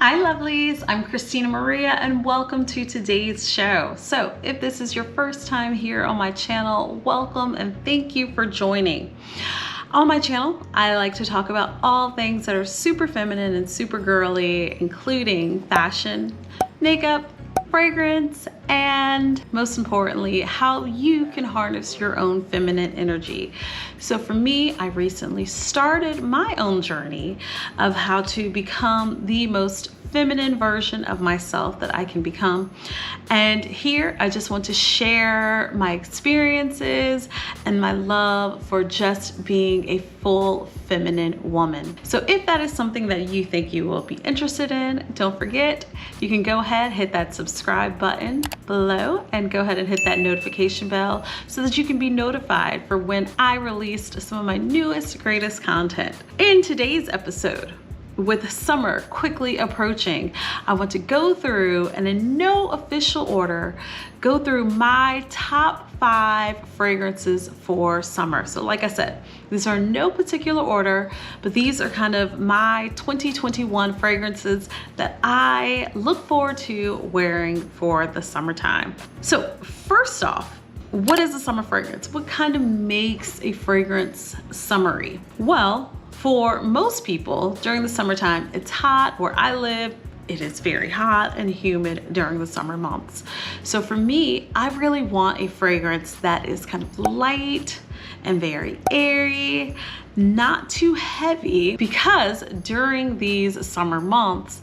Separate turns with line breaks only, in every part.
Hi lovelies, I'm Christina Maria and welcome to today's show. So if this is your first time here on my channel, welcome and thank you for joining. On my channel, I like to talk about all things that are super feminine and super girly, including fashion, makeup, fragrance, and most importantly, how you can harness your own feminine energy. So for me, I recently started my own journey of how to become the most feminine version of myself that I can become. And here I just want to share my experiences and my love for just being a full feminine woman. So if that is something that you think you will be interested in, don't forget, you can go ahead, hit that subscribe button below and go ahead and hit that notification bell so that you can be notified for when I released some of my newest, greatest content. In today's episode, with summer quickly approaching, I want to go through, and in no official order, go through my top 5 fragrances for summer. So like I said, these are in no particular order, but these are kind of my 2021 fragrances that I look forward to wearing for the summertime. So first off, what is a summer fragrance? What kind of makes a fragrance summery? Well, for most people during the summertime, it's hot. Where I live, it is very hot and humid during the summer months. So for me, I really want a fragrance that is kind of light and very airy, not too heavy, because during these summer months,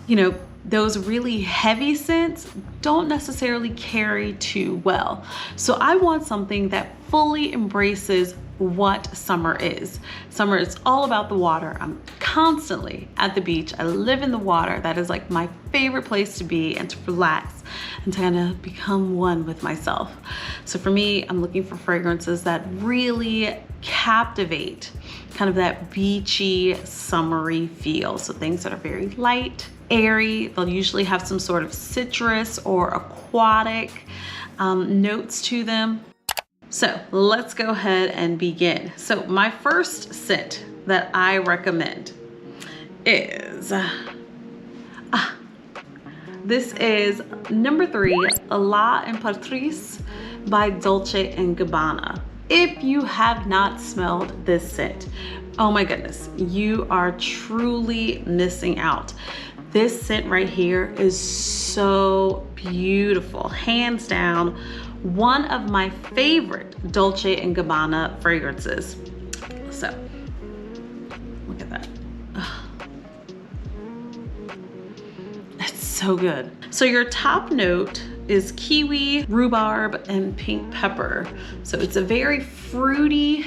you know, those really heavy scents don't necessarily carry too well. So I want something that fully embraces what summer is. Summer is all about the water. I'm constantly at the beach. I live in the water. That is like my favorite place to be and to relax and to kind of become one with myself. So for me, I'm looking for fragrances that really captivate kind of that beachy, summery feel. So things that are very light, airy. They'll usually have some sort of citrus or aquatic notes to them. So let's go ahead and begin. So my first scent that I recommend is, this is number 3, La Imperatrice by Dolce & Gabbana. If you have not smelled this scent, oh my goodness, you are truly missing out. This scent right here is so beautiful, hands down, one of my favorite Dolce & Gabbana fragrances. So, look at that. Ugh. It's so good. So your top note is kiwi, rhubarb, and pink pepper. So it's a very fruity,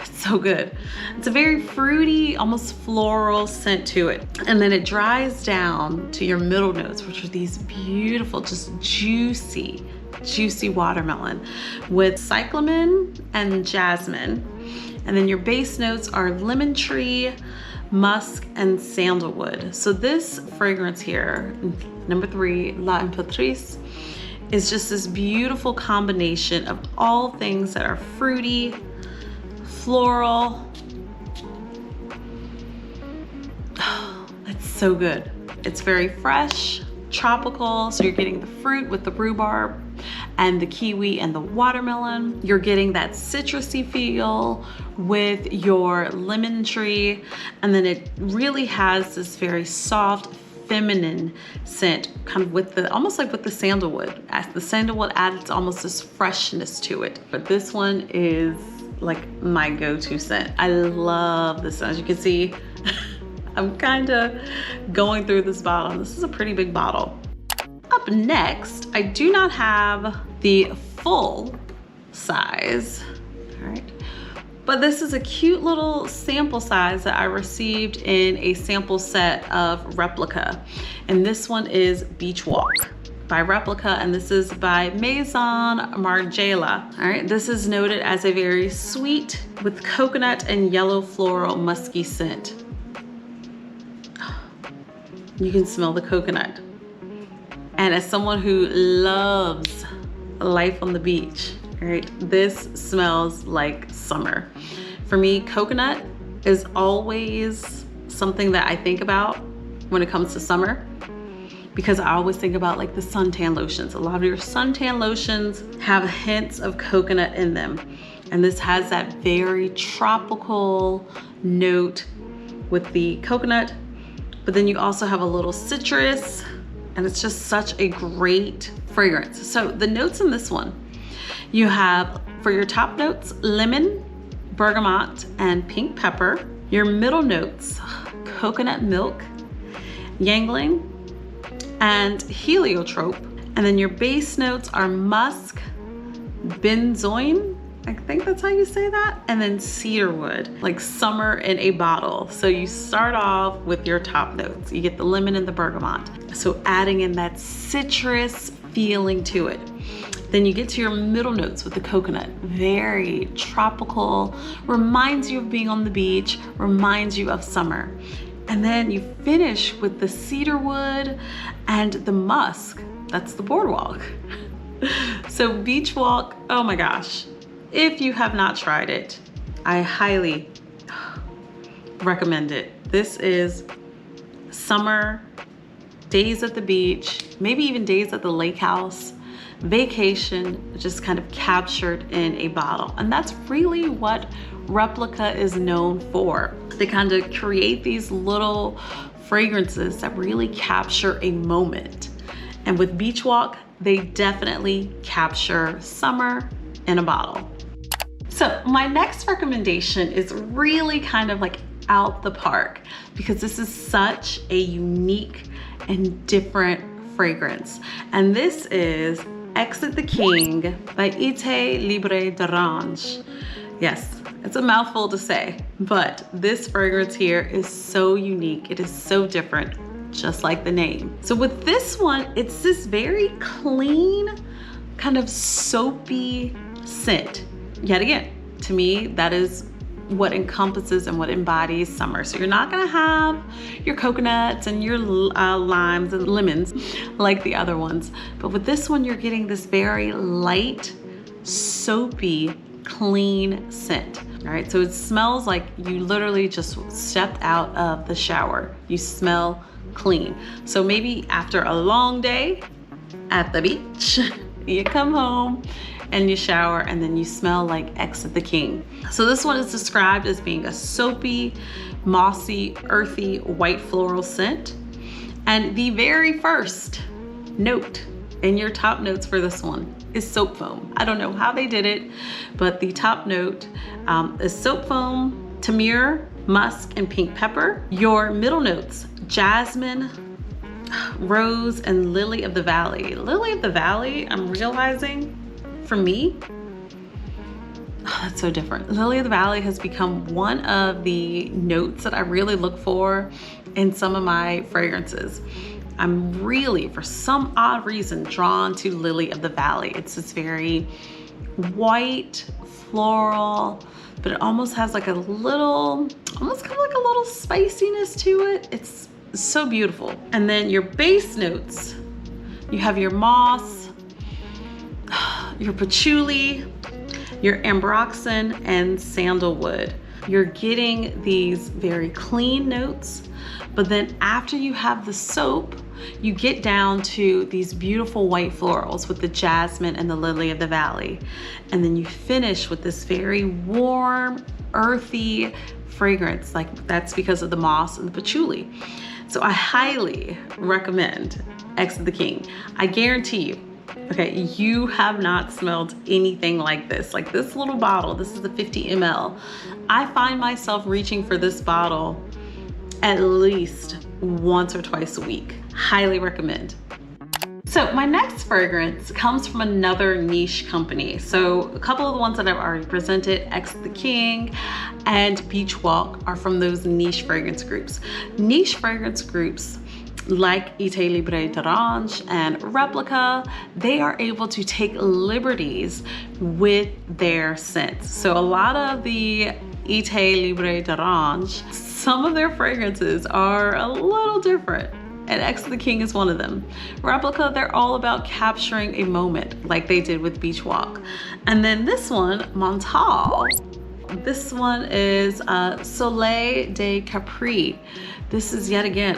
so good. It's a very fruity, almost floral scent to it. And then it dries down to your middle notes, which are these beautiful, just juicy watermelon with cyclamen and jasmine. And then your base notes are lemon tree, musk, and sandalwood. So this fragrance here, number 3, La Imperatrice, is just this beautiful combination of all things that are fruity, floral. Oh, it's so good. It's very fresh, tropical. So you're getting the fruit with the rhubarb and the kiwi and the watermelon. You're getting that citrusy feel with your lemon tree. And then it really has this very soft, feminine scent, kind of with the, almost like with the sandalwood. As the sandalwood adds almost this freshness to it. But this one is like my go-to scent. I love this. As you can see, I'm kind of going through this bottle. This is a pretty big bottle. Up next, I do not have the full size, all right, but this is a cute little sample size that I received in a sample set of Replica, and this one is Beach Walk by Replica, and this is by Maison Margiela. All right, this is noted as a very sweet with coconut and yellow floral musky scent. You can smell the coconut. And as someone who loves life on the beach, right, this smells like summer. For me, coconut is always something that I think about when it comes to summer, because I always think about like the suntan lotions. A lot of your suntan lotions have hints of coconut in them. And this has that very tropical note with the coconut, but then you also have a little citrus, and it's just such a great fragrance. So the notes in this one, you have for your top notes, lemon, bergamot, and pink pepper. Your middle notes, coconut milk, yangling, and heliotrope. And then your base notes are musk, benzoin, I think that's how you say that, and then cedarwood, like summer in a bottle. So you start off with your top notes. You get the lemon and the bergamot. So adding in that citrus feeling to it. Then you get to your middle notes with the coconut. Very tropical, reminds you of being on the beach, reminds you of summer. And then you finish with the cedarwood and the musk. That's the boardwalk. So beach walk, oh my gosh. If you have not tried it, I highly recommend it. This is summer, days at the beach, maybe even days at the lake house, vacation, just kind of captured in a bottle. And that's really what Replica is known for. They kind of create these little fragrances that really capture a moment. And with Beach Walk, they definitely capture summer in a bottle. So my next recommendation is really kind of like out the park, because this is such a unique and different fragrance. And this is Exit the King by Etat Libre d'Orange. Yes, it's a mouthful to say, but this fragrance here is so unique. It is so different, just like the name. So with this one, it's this very clean, kind of soapy scent. Yet again, to me, that is what encompasses and what embodies summer. So you're not gonna have your coconuts and your limes and lemons like the other ones. But with this one, you're getting this very light, soapy, clean scent. All right, so it smells like you literally just stepped out of the shower. You smell clean. So maybe after a long day at the beach, you come home and you shower, and then you smell like Exit the King. So this one is described as being a soapy, mossy, earthy, white floral scent. And the very first note in your top notes for this one is soap foam. I don't know how they did it, but the top note is soap foam, tamir, musk, and pink pepper. Your middle notes, jasmine, rose, and lily of the valley. Lily of the valley, I'm realizing, for me, oh, that's so different. Lily of the Valley has become one of the notes that I really look for in some of my fragrances. I'm really, for some odd reason, drawn to Lily of the Valley. It's this very white, floral, but it almost has like a little, almost kind of like a little spiciness to it. It's so beautiful. And then your base notes, you have your moss, your patchouli, your ambroxan, and sandalwood. You're getting these very clean notes, but then after you have the soap, you get down to these beautiful white florals with the jasmine and the lily of the valley. And then you finish with this very warm, earthy fragrance. Like that's because of the moss and the patchouli. So I highly recommend Exit the King. I guarantee you, okay, you have not smelled anything like this. Like this little bottle, this is the 50 ml. I find myself reaching for this bottle at least once or twice a week. Highly recommend. So my next fragrance comes from another niche company. So a couple of the ones that I've already presented, Exit the King and Beach Walk, are from those niche fragrance groups. Niche fragrance groups like Etat Libre d'Orange and Replica, they are able to take liberties with their scents. So a lot of the Etat Libre d'Orange, some of their fragrances are a little different, and Exit the King is one of them. Replica, they're all about capturing a moment like they did with Beach Walk. And then this one, Montale, this one is Soleil de Capri. This is yet again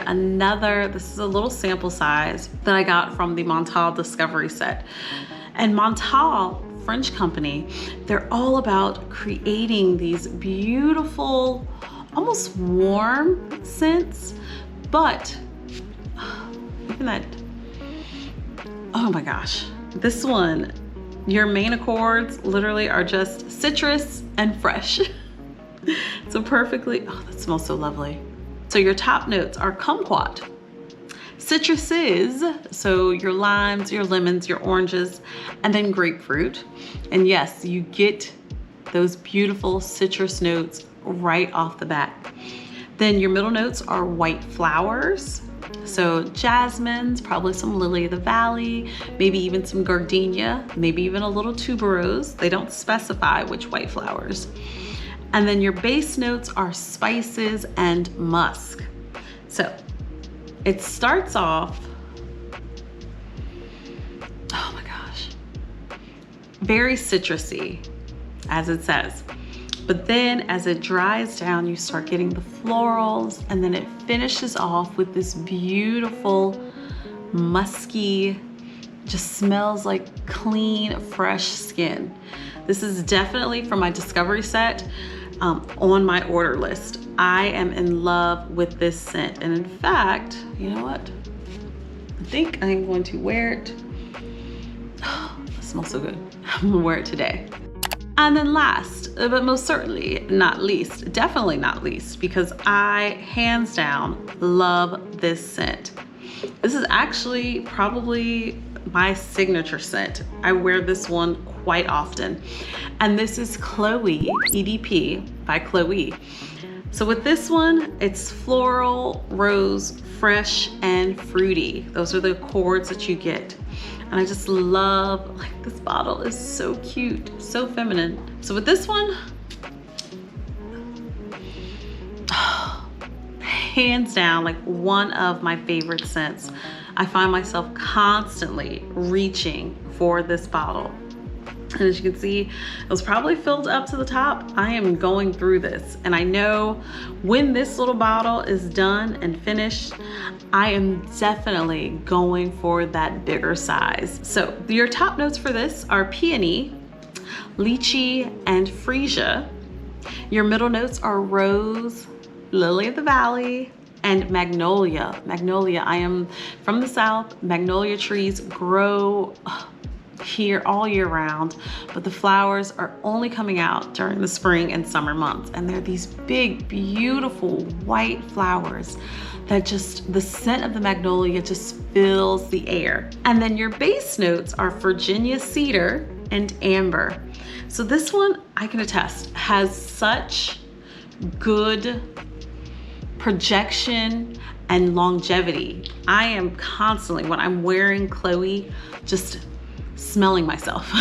this is a little sample size that I got from the Montale Discovery set. And Montale, French company, they're all about creating these beautiful, almost warm scents, but even that, oh my gosh, this one, your main accords literally are just citrus and fresh. So perfectly, oh, that smells so lovely. So your top notes are kumquat, citruses, so your limes, your lemons, your oranges, and then grapefruit. And yes, you get those beautiful citrus notes right off the bat. Then your middle notes are white flowers. So jasmines, probably some lily of the valley, maybe even some gardenia, maybe even a little tuberose. They don't specify which white flowers. And then your base notes are spices and musk. So it starts off, oh my gosh, very citrusy, as it says. But then as it dries down, you start getting the florals, and then it finishes off with this beautiful, musky, just smells like clean, fresh skin. This is definitely from my Discovery set, on my order list. I am in love with this scent. And in fact, you know what? I think I'm going to wear it. Oh, it smells so good. I'm gonna wear it today. And then last, but most certainly not least, definitely not least, because I hands down love this scent. This is actually probably my signature scent. I wear this one quite often. And this is Chloé EDP by Chloé. So with this one, it's floral, rose, fresh, and fruity. Those are the accords that you get. And I just love, like, this bottle is so cute, so feminine. So with this one, hands down, like one of my favorite scents. I find myself constantly reaching for this bottle. And as you can see, it was probably filled up to the top. I am going through this, and I know when this little bottle is done and finished, I am definitely going for that bigger size. So your top notes for this are peony, lychee, and freesia. Your middle notes are rose, lily of the valley, and magnolia. Magnolia, I am from the South. Magnolia trees grow here all year round, but the flowers are only coming out during the spring and summer months. And they're these big, beautiful white flowers that just, the scent of the magnolia just fills the air. And then your base notes are Virginia cedar and amber. So this one, I can attest, has such good projection and longevity. I am constantly, when I'm wearing Chloé, just smelling myself.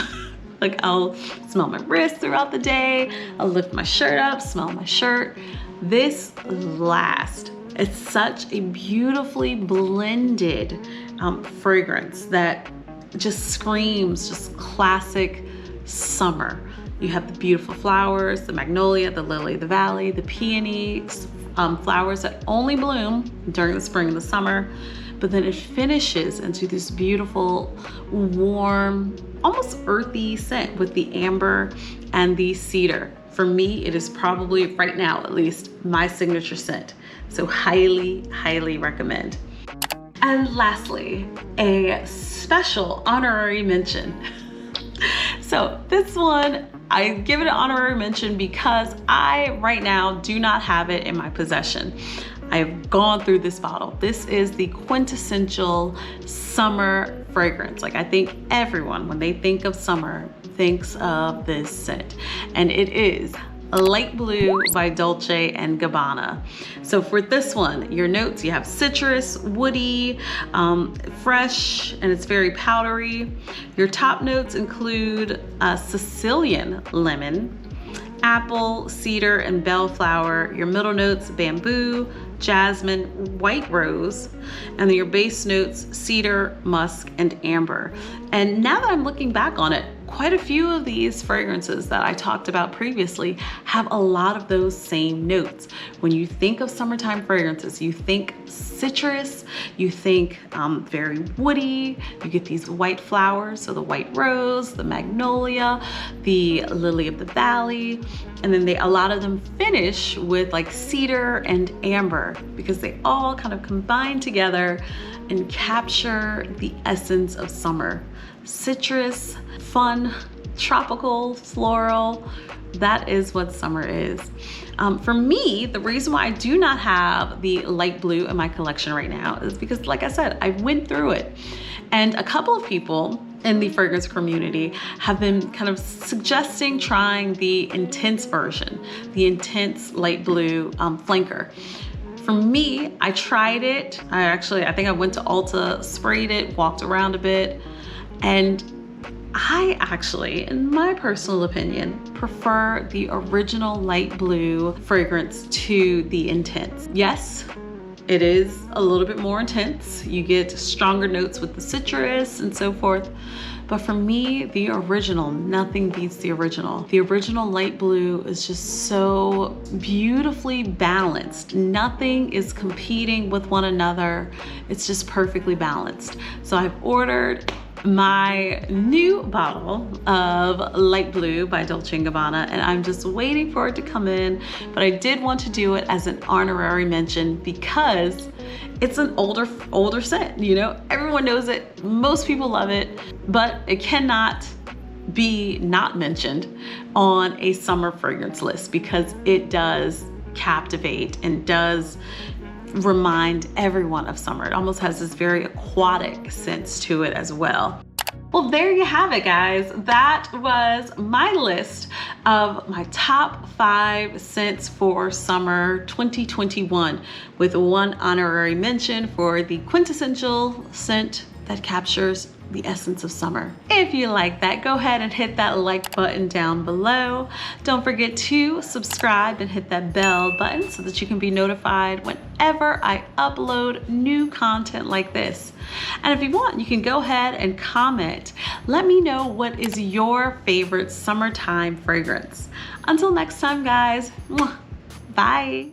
Like, I'll smell my wrist throughout the day, I'll lift my shirt up, smell my shirt. This lasts. It's such a beautifully blended fragrance that just screams just classic summer. You have the beautiful flowers, the magnolia, the lily of the valley, the peony, flowers that only bloom during the spring and the summer. But then it finishes into this beautiful, warm, almost earthy scent with the amber and the cedar. For me, it is probably, right now at least, my signature scent. So highly, highly recommend. And lastly, a special honorary mention. So this one, I give it an honorary mention because I, right now, do not have it in my possession. I've gone through this bottle. This is the quintessential summer fragrance. Like, I think everyone, when they think of summer, thinks of this scent. And it is Light Blue by Dolce and Gabbana. So for this one, your notes, you have citrus, woody, fresh, and it's very powdery. Your top notes include Sicilian lemon, apple, cedar, and bellflower. Your middle notes, bamboo, jasmine, white rose, and then your base notes, cedar, musk, and amber. And now that I'm looking back on it, quite a few of these fragrances that I talked about previously have a lot of those same notes. When you think of summertime fragrances, you think citrus, you think very woody, you get these white flowers, so the white rose, the magnolia, the lily of the valley, and then a lot of them finish with like cedar and amber because they all kind of combine together and capture the essence of summer. Citrus, fun, tropical, floral, that is what summer is. For me, the reason why I do not have the light blue in my collection right now is because, like I said, I went through it. And a couple of people in the fragrance community have been kind of suggesting trying the intense version, the intense light blue flanker. For me, I tried it. I think I went to Ulta, sprayed it, walked around a bit, and I actually, in my personal opinion, prefer the original light blue fragrance to the intense. Yes, it is a little bit more intense. You get stronger notes with the citrus and so forth. But for me, the original, nothing beats the original. The original light blue is just so beautifully balanced. Nothing is competing with one another. It's just perfectly balanced. So I've ordered my new bottle of light blue by Dolce & Gabbana, and I'm just waiting for it to come in. But I did want to do it as an honorary mention because it's an older scent, you know? Everyone knows it, most people love it, but it cannot be not mentioned on a summer fragrance list because it does captivate and does remind everyone of summer. It almost has this very aquatic sense to it as well. Well, there you have it, guys. That was my list of my top 5 scents for summer 2021 with one honorary mention for the quintessential scent that captures the essence of summer. If you like that, go ahead and hit that like button down below. Don't forget to subscribe and hit that bell button so that you can be notified whenever I upload new content like this. And if you want, you can go ahead and comment. Let me know what is your favorite summertime fragrance. Until next time, guys, bye.